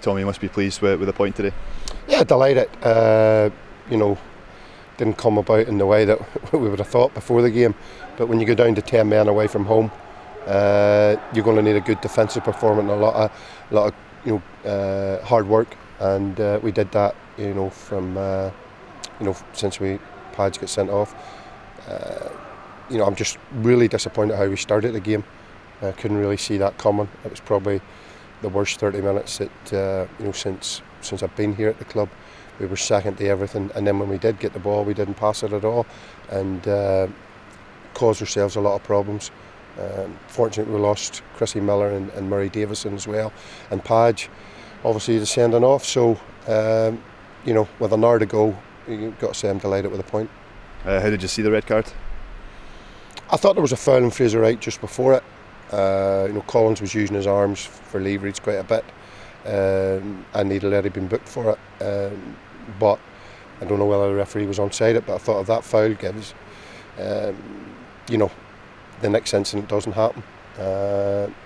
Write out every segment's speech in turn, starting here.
Tommy, you must be pleased with the point today. Yeah, delighted. You know, didn't come about in the way that we would have thought before the game, but when you go down to 10 men away from home, you're going to need a good defensive performance and a lot of hard work, and we did that. You know, from since Padge got sent off. You know, I'm just really disappointed how we started the game. I couldn't really see that coming. It was probably the worst 30 minutes that since I've been here at the club. We were second to everything, and then when we did get the ball, we didn't pass it at all, and caused ourselves a lot of problems. Fortunately, we lost Chrissy Miller and Murray Davison as well, and Padge, obviously, the sending off. So, with an hour to go, you've got to say I'm delighted with the point. How did you see the red card? I thought there was a foul on Fraser Wright just before it. Collins was using his arms for leverage quite a bit, and he'd already been booked for it. But I don't know whether the referee was onside it, but I thought if that foul gives, the next incident doesn't happen.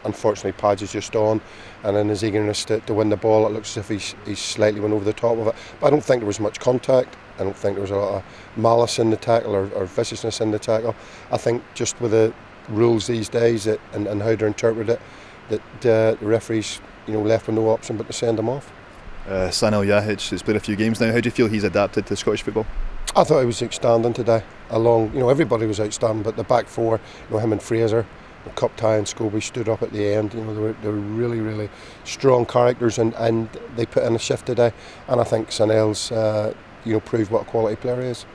Unfortunately, Padge is just on, and in his eagerness to win the ball, it looks as if he's slightly went over the top of it. But I don't think there was much contact. I don't think there was a lot of malice in the tackle or viciousness in the tackle. I think just with the rules these days and how they're interpreted, that the referees left with no option but to send him off. Sanel Jahic has played a few games now. How do you feel he's adapted to Scottish football? I thought he was outstanding today. Everybody was outstanding, but the back four, him and Fraser, Cup Tie and Scobie stood up at the end. They were really, really strong characters, and they put in a shift today. And I think Sanel's proved what a quality player he is.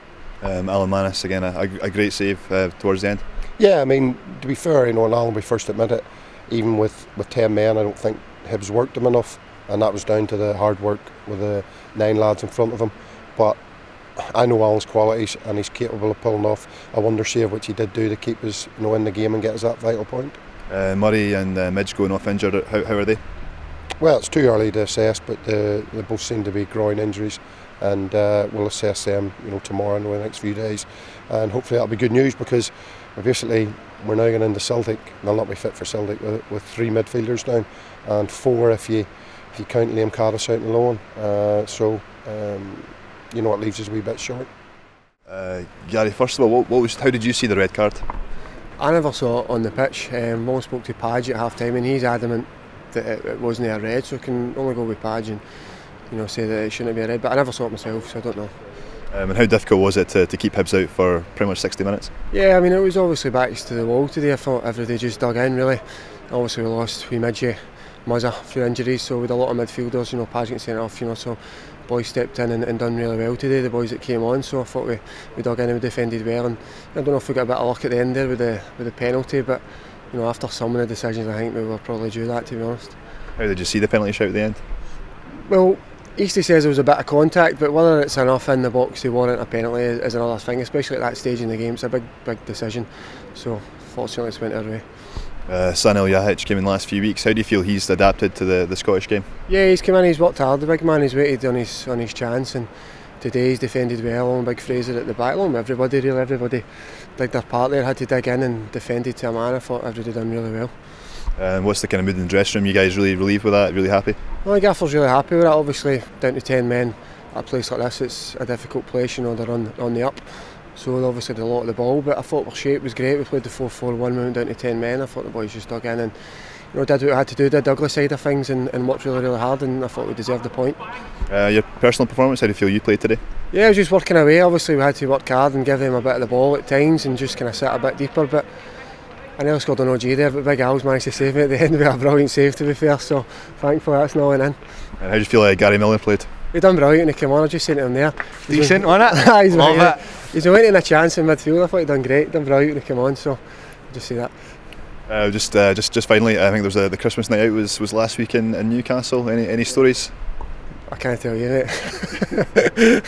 Alan Manis again, a great save towards the end. Yeah, I mean, to be fair, and Alan, we first admit it, even with 10 men, I don't think Hibs worked him enough, and that was down to the hard work with the 9 lads in front of him. But I know Alan's qualities, and he's capable of pulling off a wonder save, which he did do to keep us in the game and get us that vital point. Murray and Midge going off injured, how are they? Well, it's too early to assess, but they both seem to be groin injuries, and we'll assess them tomorrow and over the next few days, and hopefully that'll be good news, because basically we're now going into Celtic. They'll not be fit for Celtic with 3 midfielders down, and 4 if you count Liam Caddis out on loan. It leaves us a wee bit short. Gary, first of all, how did you see the red card? I never saw it on the pitch. Mo spoke to Padge at half time, and he's adamant that it wasn't a red, so I can only go with Padge and say that it shouldn't be a red, but I never saw it myself, so I don't know. And how difficult was it to keep Hibs out for pretty much 60 minutes? Yeah, I mean, it was obviously backs to the wall today. I thought everybody just dug in, really. Obviously we lost Midge, Muzza through injuries, so we had a lot of midfielders, Padge getting sent off, so boys stepped in and done really well today, the boys that came on, so I thought we dug in and we defended well, and I don't know if we got a bit of luck at the end there with the penalty, but after some of the decisions, I think we were probably due that, to be honest. How did you see the penalty shout at the end? Well, Eastie says there was a bit of contact, but whether it's enough in the box to warrant a penalty is another thing, especially at that stage in the game. It's a big decision, so fortunately it's went our way. Sanel Jahic came in the last few weeks. How do you feel he's adapted to the Scottish game? Yeah, he's come in, he's worked hard, the big man. He's waited on his chance, and today he's defended well on big Fraser at the back. Along with everybody did their part there, had to dig in and defended to a man. I thought everybody done really well. What's the kind of mood in the dressing room? You guys really relieved with that? Really happy? Well, the gaffer's really happy with it. Obviously, down to 10 men at a place like this, it's a difficult place. They're on the up, so obviously they lot of the ball. But I thought our shape was great. We played the 4-4-1, we went down to 10 men. I thought the boys just dug in and did what we had to do, did the ugly side of things, and worked really, really hard. And I thought we deserved the point. Your personal performance, how do you feel you played today? Yeah, I was just working away. Obviously, we had to work hard and give them a bit of the ball at times, and just kind of sit a bit deeper. But I nearly scored an OG there, but Big Al's managed to save me at the end with a brilliant save, to be fair, so thankfully that's not in. And how do you feel Gary Miller played? He done brilliant when he came on. I just saying to him there. Decent, wasn't it? Love it. He's been waiting a chance in midfield. I thought he'd done great, done brilliant when he came on, so I'll just say that. Just finally, I think there was the Christmas night out was last week in Newcastle. Any stories? I can't tell you, mate.